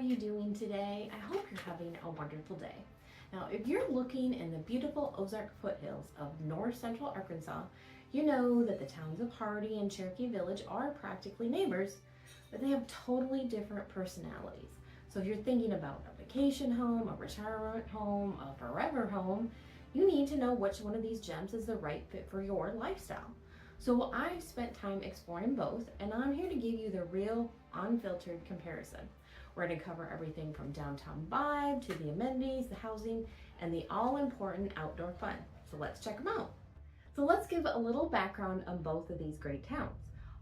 you doing today? I hope you're having a wonderful day. Now, if you're looking in the beautiful Ozark foothills of north central Arkansas, you know that the towns of Hardy and Cherokee Village are practically neighbors, but they have totally different personalities. So if you're thinking about a vacation home, a retirement home, a forever home, you need to know which one of these gems is the right fit for your lifestyle. So I've spent time exploring both, and I'm here to give you the real, unfiltered comparison. We're going to cover everything from downtown vibe to the amenities, the housing, and the all-important outdoor fun. So let's check them out. So let's give a little background on both of these great towns.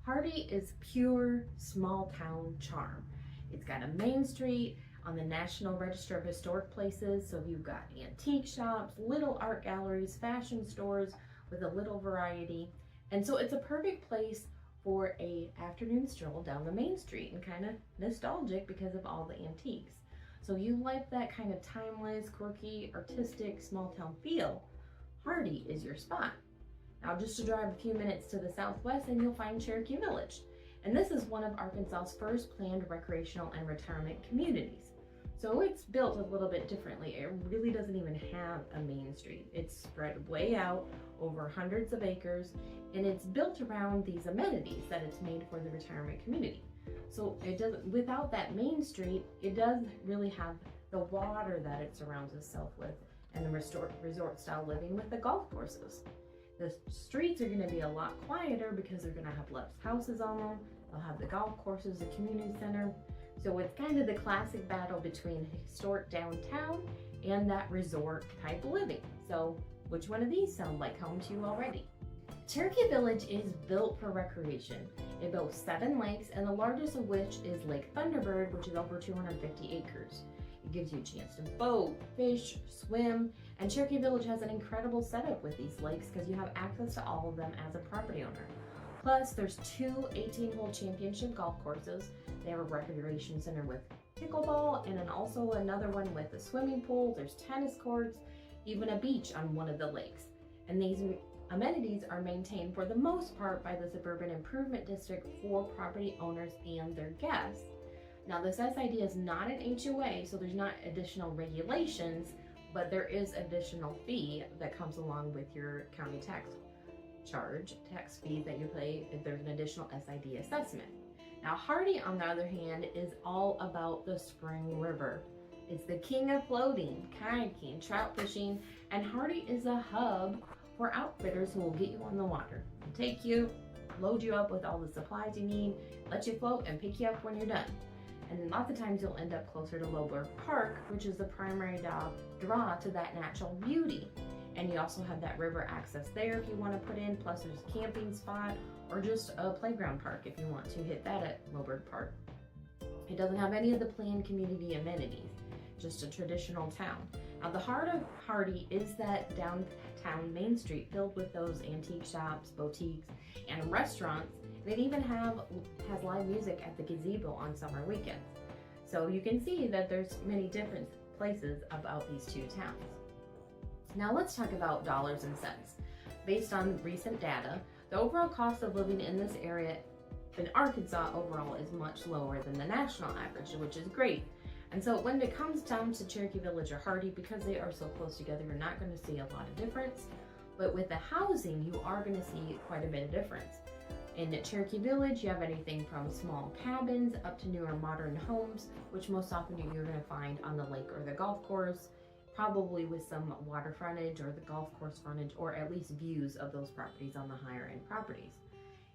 Hardy is pure small town charm. It's got a main street on the National Register of Historic Places, so you've got antique shops, little art galleries, fashion stores with a little variety. And so it's a perfect place for a afternoon stroll down the main street and kind of nostalgic because of all the antiques. So you like that kind of timeless, quirky, artistic, small town feel, Hardy is your spot. Now just to drive a few minutes to the southwest and you'll find Cherokee Village. And this is one of Arkansas's first planned recreational and retirement communities. So it's built a little bit differently. It really doesn't even have a main street. It's spread way out over hundreds of acres, and it's built around these amenities that it's made for the retirement community. So it doesn't, without that main street, it does really have the water that it surrounds itself with and the resort style living with the golf courses. The streets are going to be a lot quieter because they're going to have less houses on them. They'll have the golf courses, the community center. So it's kind of the classic battle between historic downtown and that resort type living. So which one of these sound like home to you already? Cherokee Village is built for recreation. It boasts 7 lakes, and the largest of which is Lake Thunderbird, which is over 250 acres. It gives you a chance to boat, fish, swim, and Cherokee Village has an incredible setup with these lakes because you have access to all of them as a property owner. Plus, there's 2 18-hole championship golf courses. They have a recreation center with pickleball, and then also another one with a swimming pool. There's tennis courts, even a beach on one of the lakes. And these amenities are maintained for the most part by the Suburban Improvement District for property owners and their guests. Now, this SID is not an HOA, so there's not additional regulations, but there is additional fee that comes along with your county tax fee that you pay if there's an additional SID assessment. Now, Hardy, on the other hand, is all about the Spring River. It's the king of floating, kayaking, trout fishing, and Hardy is a hub for outfitters who will get you on the water, take you, load you up with all the supplies you need, let you float, and pick you up when you're done. And then lots of times you'll end up closer to Lowberg Park, which is the primary draw to that natural beauty. And you also have that river access there if you want to put in, plus there's a camping spot or just a playground park if you want to hit that at Lowberg Park. It doesn't have any of the planned community amenities, just a traditional town. Now the heart of Hardy is that downtown main street filled with those antique shops, boutiques, and restaurants. It even has live music at the gazebo on summer weekends. So you can see that there's many different places about these two towns. Now let's talk about dollars and cents. Based on recent data, the overall cost of living in this area in Arkansas overall is much lower than the national average, which is great. And so when it comes down to Cherokee Village or Hardy, because they are so close together, you're not going to see a lot of difference. But with the housing, you are going to see quite a bit of difference. In Cherokee Village, you have anything from small cabins up to newer modern homes, which most often you're going to find on the lake or the golf course, probably with some water frontage or the golf course frontage, or at least views of those properties on the higher end properties.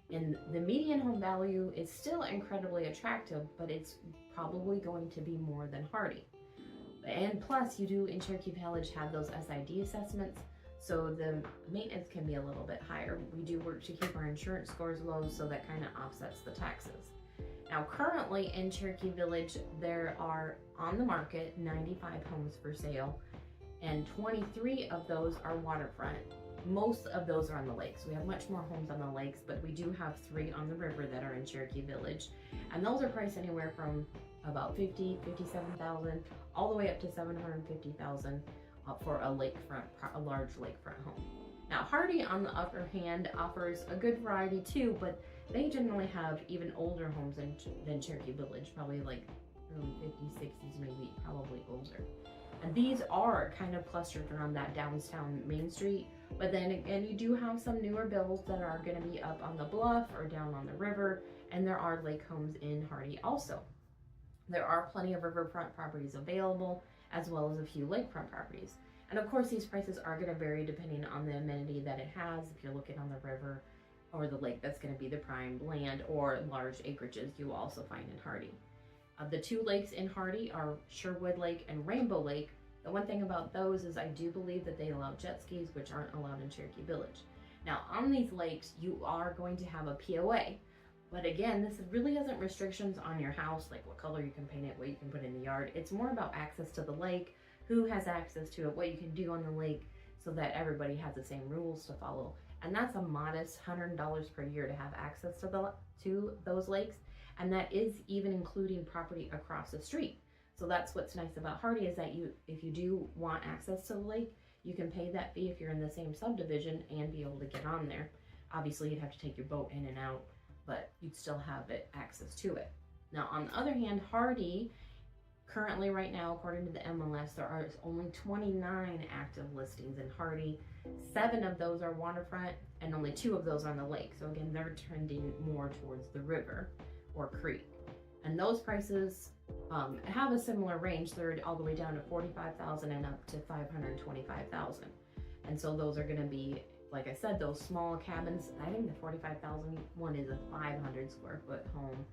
And the median home value is still incredibly attractive, but it's probably going to be more than Hardy. And plus, you do in Cherokee Village have those SID assessments, so the maintenance can be a little bit higher. We do work to keep our insurance scores low, so that kind of offsets the taxes. Now, currently in Cherokee Village, there are on the market 95 homes for sale, and 23 of those are waterfront. Most of those are on the lakes. We have much more homes on the lakes, but we do have 3 on the river that are in Cherokee Village, and those are priced anywhere from about $57,000 all the way up to $750,000 for a large lakefront home. Now, Hardy, on the other hand, offers a good variety too, but they generally have even older homes than Cherokee Village, probably like early 50s, 60s, maybe probably older. And these are kind of clustered around that downtown Main Street. But then again, you do have some newer builds that are going to be up on the bluff or down on the river. And there are lake homes in Hardy also. There are plenty of riverfront properties available, as well as a few lakefront properties. And of course, these prices are going to vary depending on the amenity that it has. If you're looking on the river or the lake, that's going to be the prime land, or large acreages you will also find in Hardy. The two lakes in Hardy are Sherwood Lake and Rainbow Lake. The one thing about those is I do believe that they allow jet skis, which aren't allowed in Cherokee Village. Now, on these lakes, you are going to have a POA. But again, this really isn't restrictions on your house, like what color you can paint it, what you can put in the yard. It's more about access to the lake, who has access to it, what you can do on the lake, so that everybody has the same rules to follow. And that's a modest $100 per year to have access to those lakes. And that is even including property across the street. So that's what's nice about Hardy, is that if you do want access to the lake, you can pay that fee if you're in the same subdivision and be able to get on there. Obviously, you'd have to take your boat in and out, but you'd still have access to it. Now, on the other hand, Hardy, currently right now, according to the MLS, there are only 29 active listings in Hardy. 7 of those are waterfront, and only 2 of those are on the lake. So again, they're trending more towards the river or creek. And those prices have a similar range. They're all the way down to $45,000 and up to $525,000. And so those are going to be, like I said, those small cabins. I think the $45,000 one is a 500 square foot home,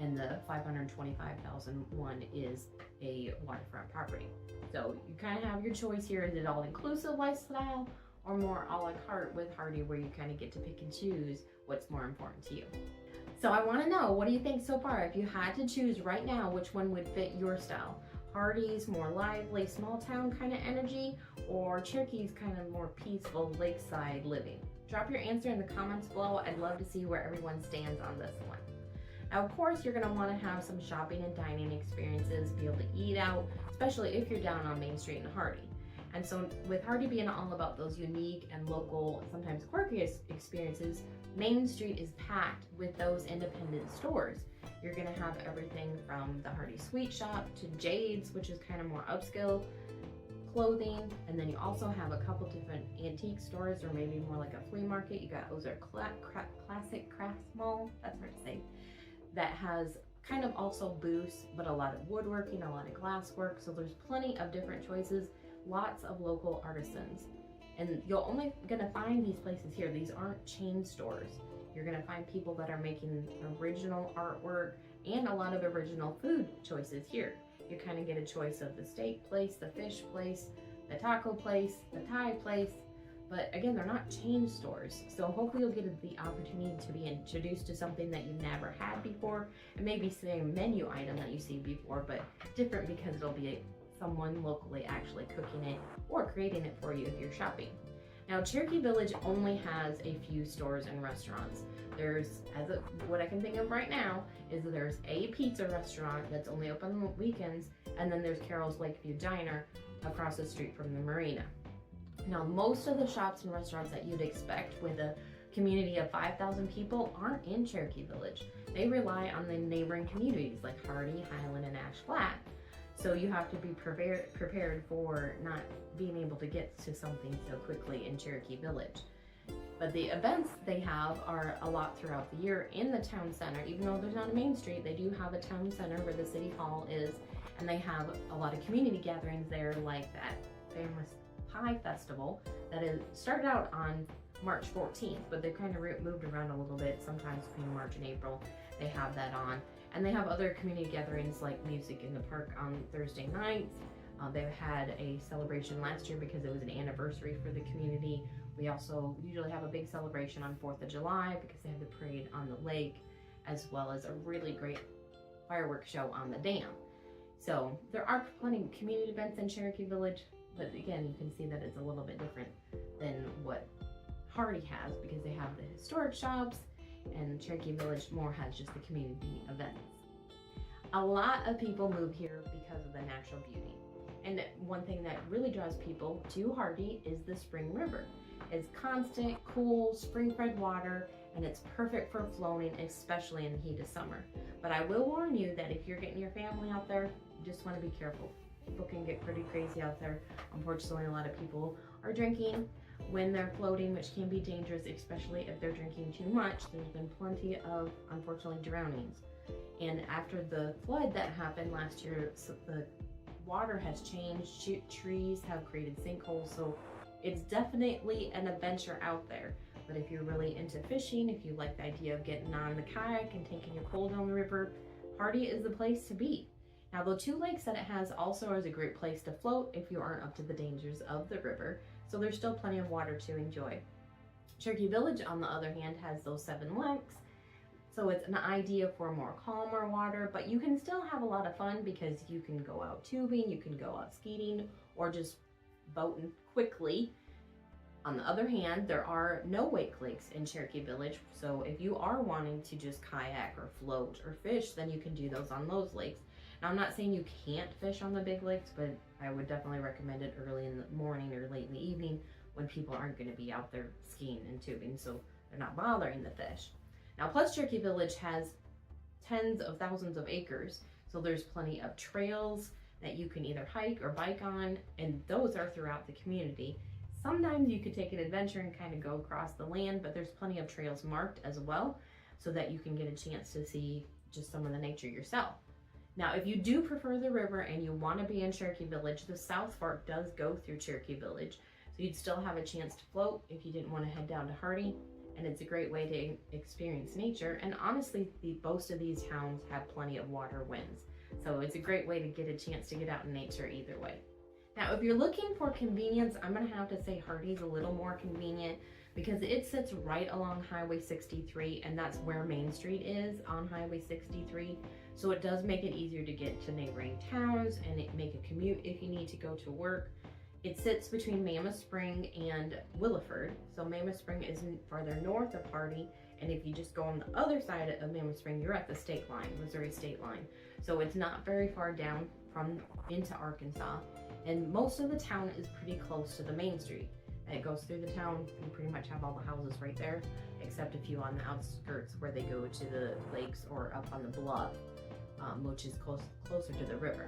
and the $525,000 one is a waterfront property. So you kind of have your choice here. Is it all inclusive lifestyle, or more a la carte with Hardy, where you kind of get to pick and choose what's more important to you? So I want to know, what do you think so far? If you had to choose right now, which one would fit your style? Hardy's more lively, small town kind of energy, or Cherokee's kind of more peaceful lakeside living? Drop your answer in the comments below. I'd love to see where everyone stands on this one. Now, of course, you're going to want to have some shopping and dining experiences, be able to eat out, especially if you're down on Main Street in Hardy. And so with Hardy being all about those unique and local, sometimes quirky experiences, Main Street is packed with those independent stores. You're going to have everything from the Hardy Sweet Shop to Jade's, which is kind of more upscale clothing. And then you also have a couple different antique stores, or maybe more like a flea market. You got Ozark Classic Crafts Mall, that's hard to say, that has kind of also booths, but a lot of woodworking, a lot of glass work. So there's plenty of different choices, lots of local artisans. And you're only gonna find these places here. These aren't chain stores. You're gonna find people that are making original artwork and a lot of original food choices here. You kind of get a choice of the steak place, the fish place, the taco place, the Thai place. But again, they're not chain stores. So hopefully you'll get the opportunity to be introduced to something that you've never had before. And maybe same menu item that you see before, but different because it'll be someone locally actually cooking it or creating it for you if you're shopping. Now, Cherokee Village only has a few stores and restaurants. There's, what I can think of right now, is that there's a pizza restaurant that's only open on weekends, and then there's Carol's Lakeview Diner across the street from the marina. Now, most of the shops and restaurants that you'd expect with a community of 5,000 people aren't in Cherokee Village. They rely on the neighboring communities like Hardy, Highland, and Ash Flat. So you have to be prepared for not being able to get to something so quickly in Cherokee Village. But the events they have are a lot throughout the year in the town center. Even though there's not a main street, they do have a town center where the city hall is, and they have a lot of community gatherings there, like that famous Pie Festival that is started out on March 14th, but they've kind of moved around a little bit. Sometimes between March and April, they have that on. And they have other community gatherings like music in the park on Thursday nights. They've had a celebration last year because it was an anniversary for the community. We also usually have a big celebration on 4th of July because they have the parade on the lake, as well as a really great fireworks show on the dam. So there are plenty of community events in Cherokee Village, but again, you can see that it's a little bit different than what Hardy has, because they have the historic shops, and Cherokee Village more has just the community events. A lot of people move here because of the natural beauty. And one thing that really draws people to Hardy is the Spring River. It's constant, cool, spring-fed water, and it's perfect for floating, especially in the heat of summer. But I will warn you that if you're getting your family out there, you just want to be careful. People can get pretty crazy out there. Unfortunately, a lot of people are drinking when they're floating, which can be dangerous, especially if they're drinking too much. There's been plenty of, unfortunately, drownings. And after the flood that happened last year, the water has changed. Trees have created sinkholes, so it's definitely an adventure out there. But if you're really into fishing, if you like the idea of getting on the kayak and taking your pole down the river, Hardy is the place to be. Now, the 2 lakes that it has also is a great place to float if you aren't up to the dangers of the river, so there's still plenty of water to enjoy. Cherokee Village, on the other hand, has those 7 lakes, so it's an idea for more calmer water, but you can still have a lot of fun because you can go out tubing, you can go out skeeting, or just boating quickly. On the other hand, there are no wake lakes in Cherokee Village, so if you are wanting to just kayak or float or fish, then you can do those on those lakes. Now, I'm not saying you can't fish on the big lakes, but I would definitely recommend it early in the morning or late in the evening when people aren't going to be out there skiing and tubing, so they're not bothering the fish. Now, plus Cherokee Village has tens of thousands of acres, so there's plenty of trails that you can either hike or bike on, and those are throughout the community. Sometimes you could take an adventure and kind of go across the land, but there's plenty of trails marked as well, so that you can get a chance to see just some of the nature yourself. Now, if you do prefer the river and you want to be in Cherokee Village, the South Fork does go through Cherokee Village, so you'd still have a chance to float if you didn't want to head down to Hardy, and it's a great way to experience nature. And honestly, most of these towns have plenty of water winds, so it's a great way to get a chance to get out in nature either way. Now, if you're looking for convenience, I'm going to have to say Hardy's a little more convenient because it sits right along Highway 63, and that's where Main Street is on Highway 63. So it does make it easier to get to neighboring towns and make a commute if you need to go to work. It sits between Mammoth Spring and Williford. So Mammoth Spring is farther north of Hardy, and if you just go on the other side of Mammoth Spring, you're at the state line, Missouri state line. So it's not very far down from into Arkansas, and most of the town is pretty close to the main street. And it goes through the town. You pretty much have all the houses right there, except a few on the outskirts where they go to the lakes or up on the bluff, which is closer to the river.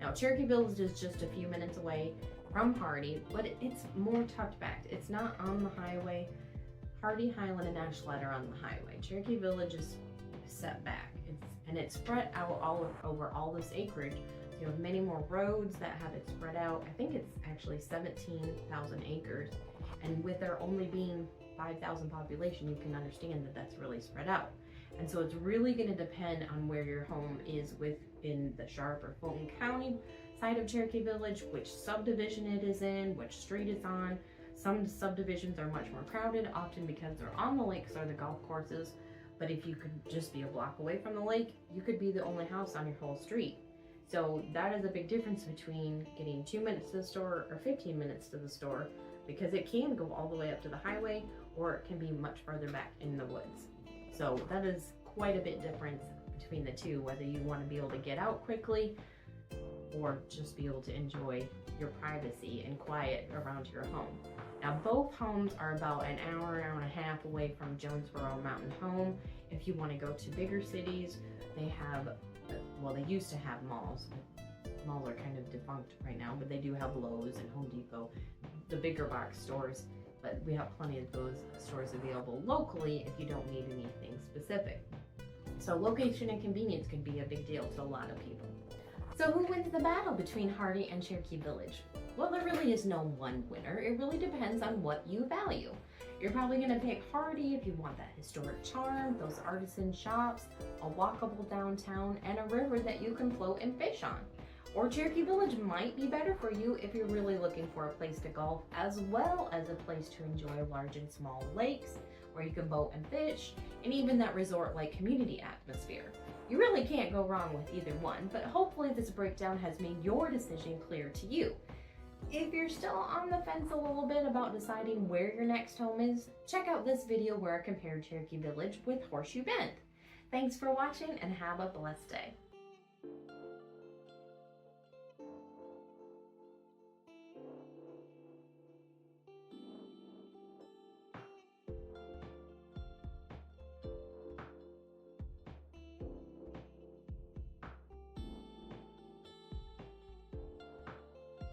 Now, Cherokee Village is just a few minutes away from Hardy, but it's more tucked back. It's not on the highway. Hardy, Highland, and Ashland are on the highway. Cherokee Village is set back, and it's spread out over all this acreage. So you have many more roads that have it spread out. I think it's actually 17,000 acres, and with there only being 5,000 population, you can understand that that's really spread out. And so it's really going to depend on where your home is within the Sharp or Fulton County side of Cherokee Village, which subdivision it is in, which street it's on. Some subdivisions are much more crowded, often because they're on the lakes or the golf courses. But if you could just be a block away from the lake, you could be the only house on your whole street. So that is a big difference between getting 2 minutes to the store or 15 minutes to the store, because it can go all the way up to the highway, or it can be much farther back in the woods. So that is quite a bit difference between the two, whether you want to be able to get out quickly or just be able to enjoy your privacy and quiet around your home. Now, both homes are about an hour and a half away from Jonesboro Mountain Home. If you want to go to bigger cities, they have, well, they used to have malls. Malls are kind of defunct right now, but they do have Lowe's and Home Depot, the bigger box stores. But we have plenty of those stores available locally if you don't need anything specific. So location and convenience can be a big deal to a lot of people. So who wins the battle between Hardy and Cherokee Village? Well, there really is no one winner. It really depends on what you value. You're probably going to pick Hardy if you want that historic charm, those artisan shops, a walkable downtown, and a river that you can float and fish on. Or Cherokee Village might be better for you if you're really looking for a place to golf, as well as a place to enjoy large and small lakes where you can boat and fish, and even that resort-like community atmosphere. You really can't go wrong with either one, but hopefully this breakdown has made your decision clear to you. If you're still on the fence a little bit about deciding where your next home is, check out this video where I compared Cherokee Village with Horseshoe Bend. Thanks for watching and have a blessed day.